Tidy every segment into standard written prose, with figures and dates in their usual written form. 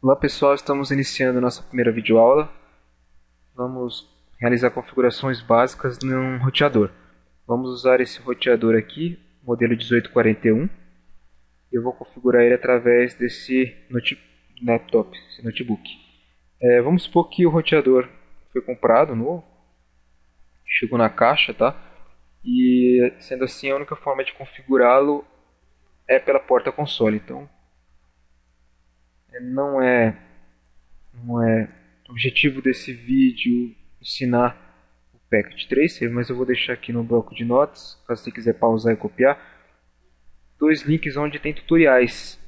Olá pessoal, estamos iniciando nossa primeira videoaula. Vamos realizar configurações básicas num roteador. Vamos usar esse roteador aqui, modelo 1841. Eu vou configurar ele através desse laptop, esse notebook. Vamos supor que o roteador foi comprado novo, chegou na caixa, tá? E sendo assim, a única forma de configurá-lo é pela porta console. Então, não é o objetivo desse vídeo ensinar o Packet Tracer, mas eu vou deixar aqui no bloco de notas, caso você quiser pausar e copiar, dois links onde tem tutoriais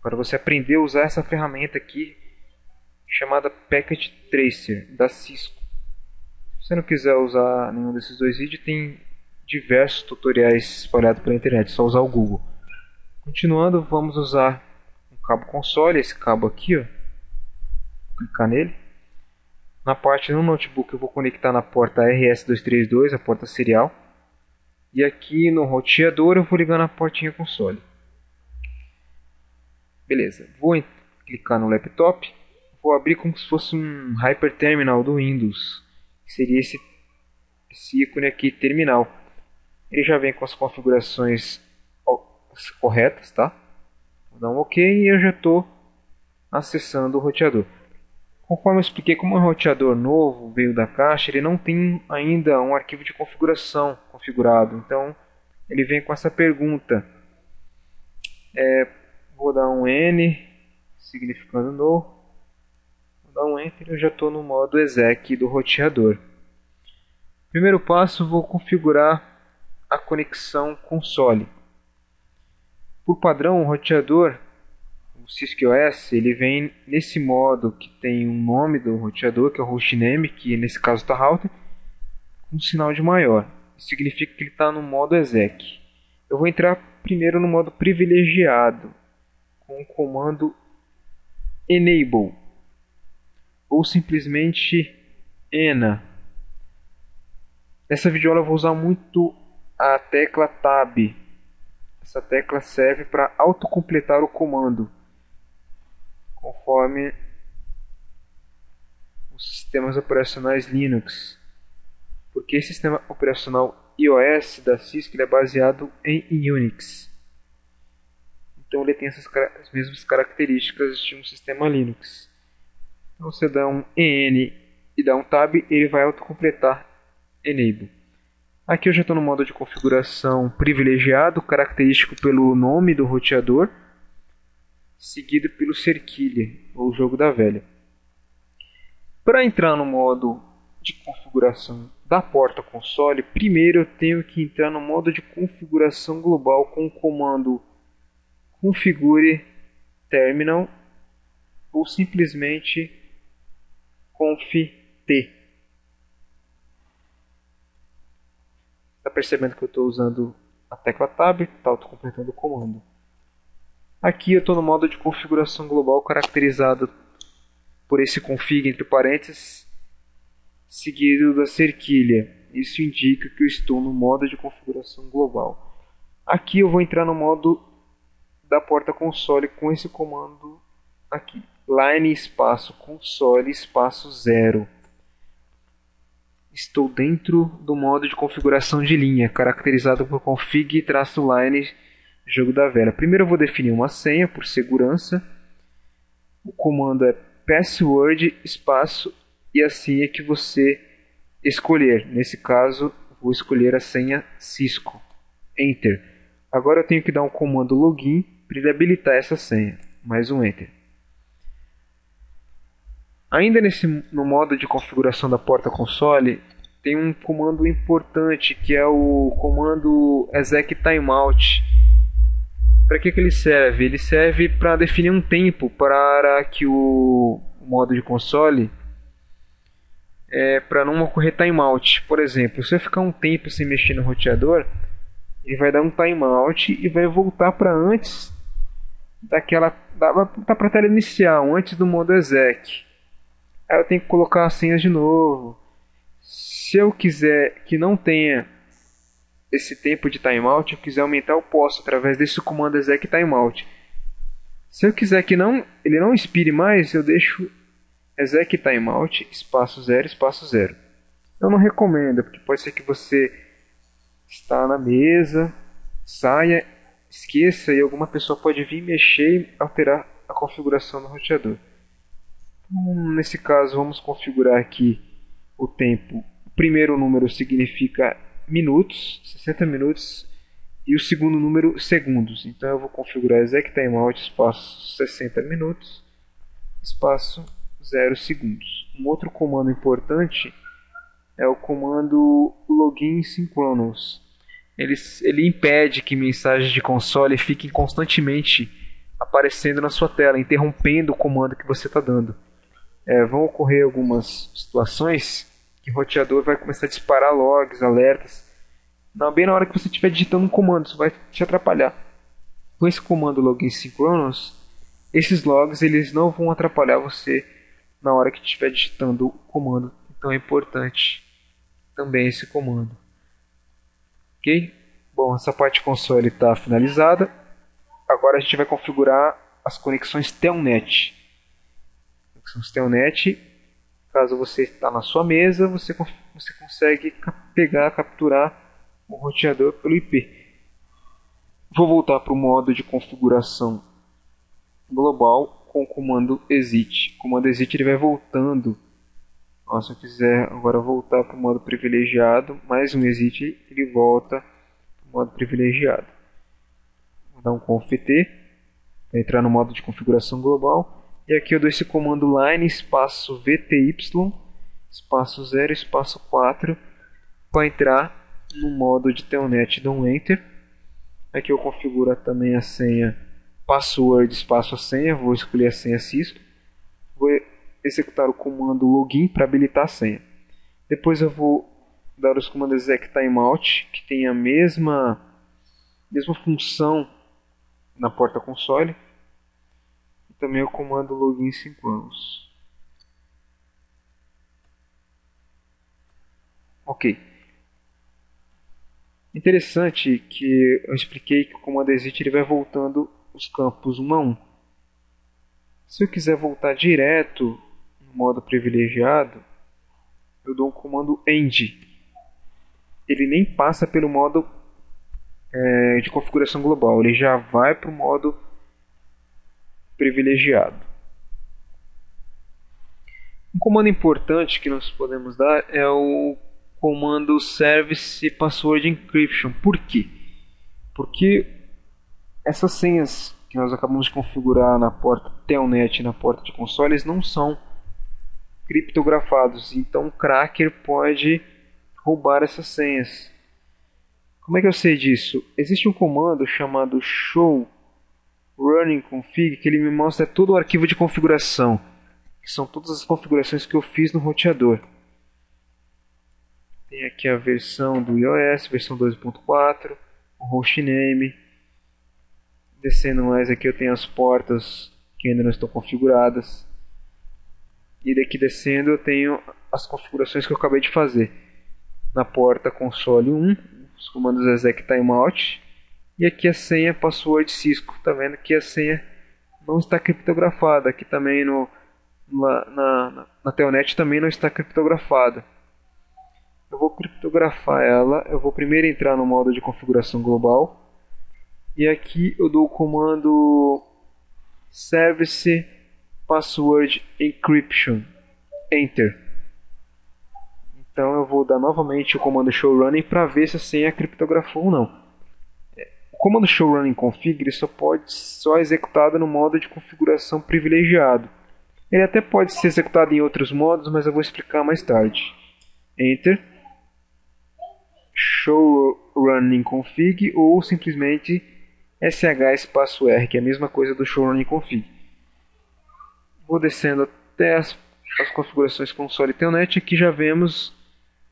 para você aprender a usar essa ferramenta aqui chamada Packet Tracer da Cisco. Se você não quiser usar nenhum desses dois vídeos, tem diversos tutoriais espalhados pela internet, é só usar o Google. Continuando, vamos usar um cabo console, esse cabo aqui, ó. Vou clicar nele. Na parte do notebook eu vou conectar na porta RS232, a porta serial. E aqui no roteador eu vou ligar na portinha console. Beleza, vou clicar no laptop. Vou abrir como se fosse um Hyper Terminal do Windows. Que seria esse ícone aqui, terminal. Ele já vem com as configurações corretas, tá? Vou dar um OK e eu já estou acessando o roteador. Conforme eu expliquei, como é um roteador novo, veio da caixa, ele não tem ainda um arquivo de configuração configurado. Então, ele vem com essa pergunta. Vou dar um N, significando no. Vou dar um Enter e eu já estou no modo exec do roteador. Primeiro passo, vou configurar a conexão console. Por padrão, o roteador, o CiscoOS, ele vem nesse modo que tem um nome do roteador, que é o hostname, que nesse caso está router, com um sinal de maior. Isso significa que ele está no modo exec. Eu vou entrar primeiro no modo privilegiado, com o comando enable, ou simplesmente ena. Nessa videoaula eu vou usar muito a tecla Tab. Essa tecla serve para autocompletar o comando, conforme os sistemas operacionais Linux. Porque esse sistema operacional iOS da Cisco é baseado em Unix. Então ele tem as mesmas características de um sistema Linux. Então você dá um EN e dá um Tab, ele vai autocompletar Enable. Aqui eu já estou no modo de configuração privilegiado, característico pelo nome do roteador, seguido pelo cerquilha, ou jogo da velha. Para entrar no modo de configuração da porta console, primeiro eu tenho que entrar no modo de configuração global com o comando configure terminal ou simplesmente conft. Está percebendo que eu estou usando a tecla Tab, está autocompletando o comando. Aqui eu estou no modo de configuração global caracterizado por esse config entre parênteses, seguido da cerquilha. Isso indica que eu estou no modo de configuração global. Aqui eu vou entrar no modo da porta console com esse comando aqui. Line espaço console espaço 0. Estou dentro do modo de configuração de linha, caracterizado por config-line jogo da velha. Primeiro eu vou definir uma senha por segurança. O comando é password espaço e a senha que você escolher. Nesse caso, vou escolher a senha Cisco. Enter. Agora eu tenho que dar um comando login para ele habilitar essa senha. Mais um Enter. Ainda no modo de configuração da porta console, tem um comando importante que é o comando exec timeout. Para que ele serve? Ele serve para definir um tempo para que o modo de console para não ocorrer timeout. Por exemplo, se eu ficar um tempo sem mexer no roteador, ele vai dar um timeout e vai voltar para antes daquela para a tela inicial, antes do modo exec. Aí eu tenho que colocar as senhas de novo. Se eu quiser que não tenha esse tempo de timeout, eu quiser aumentar, eu posso através desse comando exec timeout. Se eu quiser que ele não expire mais, eu deixo exec timeout, espaço 0, espaço 0. Eu não recomendo, porque pode ser que você está na mesa, saia, esqueça e alguma pessoa pode vir mexer e alterar a configuração do roteador. Então, nesse caso, vamos configurar aqui o tempo. O primeiro número significa minutos, 60 minutos, e o segundo número segundos. Então eu vou configurar exec timeout espaço 60 minutos, espaço 0 segundos. Um outro comando importante é o comando login synchronous. Ele impede que mensagens de console fiquem constantemente aparecendo na sua tela, interrompendo o comando que você está dando. Vão ocorrer algumas situações que o roteador vai começar a disparar logs, alertas, bem na hora que você estiver digitando um comando, isso vai te atrapalhar. Com esse comando login synchronous, esses logs eles não vão atrapalhar você na hora que estiver digitando o comando. Então é importante também esse comando. Ok? Bom, essa parte console está finalizada. Agora a gente vai configurar as conexões Telnet. Conexões Telnet, caso você está na sua mesa, você consegue capturar o roteador pelo IP. Vou voltar para o modo de configuração global com o comando exit. O comando exit ele vai voltando. Se eu quiser agora voltar para o modo privilegiado, mais um exit, ele volta para o modo privilegiado. Vou dar um conft para entrar no modo de configuração global. E aqui eu dou esse comando line espaço vty espaço 0 espaço 4 para entrar no modo de telnet. Dou um enter. Aqui eu configuro também a senha password espaço a senha. Vou escolher a senha Cisco. Vou executar o comando login para habilitar a senha. Depois eu vou dar os comandos exec timeout, que tem a mesma função na porta console. E também o comando login synchronous. Ok. Interessante que eu expliquei que o comando exit ele vai voltando os campos um a um. Se eu quiser voltar direto no modo privilegiado, eu dou um comando end. Ele nem passa pelo modo de configuração global, ele já vai para o modo privilegiado. Um comando importante que nós podemos dar é o comando Service Password Encryption. Por quê? Porque essas senhas que nós acabamos de configurar na porta Telnet e na porta de console, eles não são criptografados, então o cracker pode roubar essas senhas. Como é que eu sei disso? Existe um comando chamado show running config que ele me mostra todo o arquivo de configuração, que são todas as configurações que eu fiz no roteador. Tem aqui a versão do iOS, versão 2.4, o hostname. Descendo mais aqui eu tenho as portas que ainda não estão configuradas. E daqui descendo eu tenho as configurações que eu acabei de fazer. Na porta console 1, os comandos exec timeout. E aqui a senha password Cisco. Está vendo que a senha não está criptografada. Aqui também na Telnet também não está criptografada. Eu vou criptografar ela. Eu vou primeiro entrar no modo de configuração global. E aqui eu dou o comando Service Password Encryption. Enter. Então eu vou dar novamente o comando showrunning para ver se a senha criptografou ou não. O comando showrunning config ele só é executado no modo de configuração privilegiado. Ele até pode ser executado em outros modos, mas eu vou explicar mais tarde. Enter. Showrunning config ou simplesmente sh espaço r, que é a mesma coisa do showrunning config. Vou descendo até as configurações console e telnet. Aqui já vemos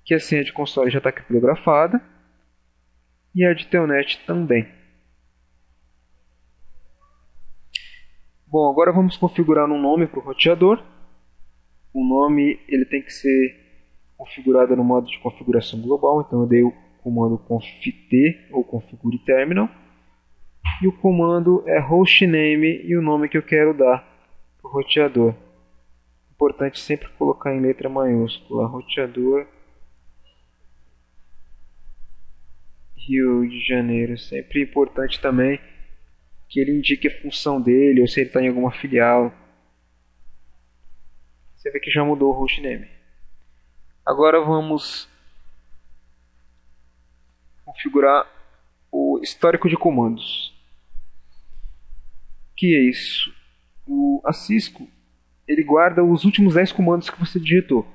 que a senha de console já está criptografada e a de telnet também. Bom, agora vamos configurar um nome para o roteador. O nome ele tem que ser configurado no modo de configuração global, então eu dei o comando conft ou configure terminal. E o comando é hostname e o nome que eu quero dar para o roteador. Importante sempre colocar em letra maiúscula, roteador Rio de Janeiro. Sempre importante também que ele indique a função dele ou se ele está em alguma filial. Você vê que já mudou o hostname. Agora vamos configurar o histórico de comandos. O que é isso? A Cisco ele guarda os últimos 10 comandos que você digitou.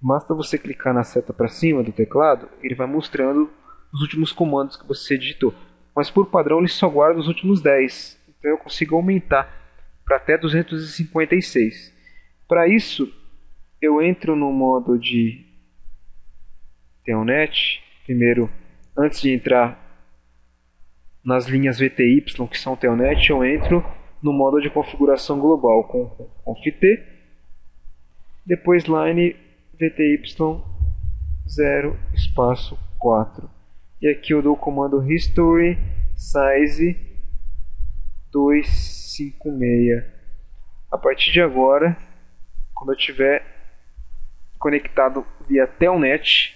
Basta você clicar na seta para cima do teclado, ele vai mostrando os últimos comandos que você digitou. Mas por padrão ele só guarda os últimos 10. Então eu consigo aumentar para até 256. Para isso, eu entro no modo de Telnet. Primeiro, antes de entrar nas linhas VTY que são Telnet, eu entro no modo de configuração global com conft, depois line VTY 0 espaço 4. E aqui eu dou o comando history size 256. A partir de agora, quando eu estiver conectado via Telnet,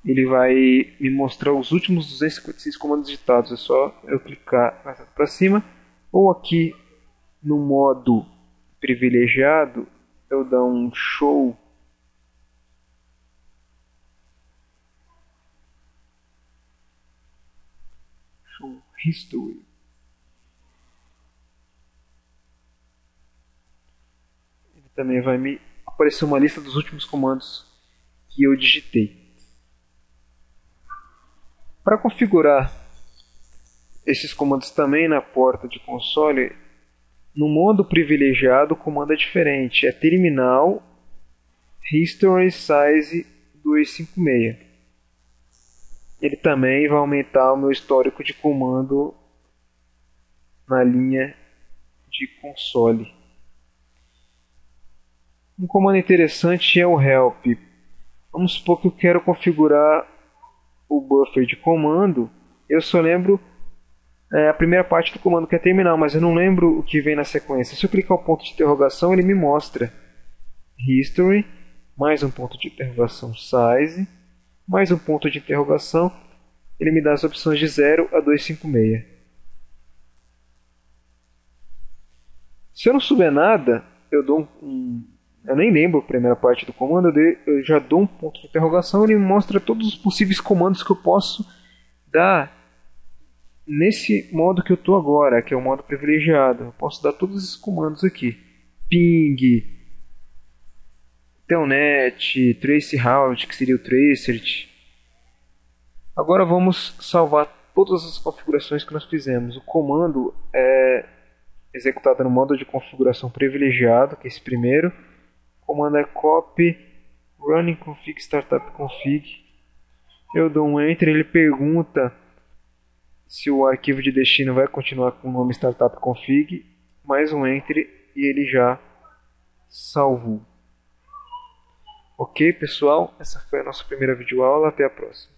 ele vai me mostrar os últimos 256 comandos digitados. É só eu clicar para cima, ou aqui no modo privilegiado eu dar um show history. Ele também vai me aparecer uma lista dos últimos comandos que eu digitei. Para configurar esses comandos também na porta de console, no modo privilegiado o comando é diferente, é terminal history size 256. Ele também vai aumentar o meu histórico de comando na linha de console. Um comando interessante é o help. Vamos supor que eu quero configurar o buffer de comando. Eu só lembro a primeira parte do comando que é terminal, mas eu não lembro o que vem na sequência. Se eu clicar o ponto de interrogação, ele me mostra history, mais um ponto de interrogação size, mais um ponto de interrogação. Ele me dá as opções de 0 a 256. Se eu não souber nada, eu dou eu nem lembro a primeira parte do comando, eu já dou um ponto de interrogação e ele me mostra todos os possíveis comandos que eu posso dar nesse modo que eu estou agora, que é o modo privilegiado. Eu posso dar todos esses comandos aqui: ping, telnet, traceroute, que seria o tracert. Agora vamos salvar todas as configurações que nós fizemos. O comando é executado no modo de configuração privilegiado, que é esse primeiro. O comando é copy running config startup config. Eu dou um enter, ele pergunta se o arquivo de destino vai continuar com o nome startup config. Mais um enter e ele já salvou. Ok, pessoal? Essa foi a nossa primeira videoaula. Até a próxima.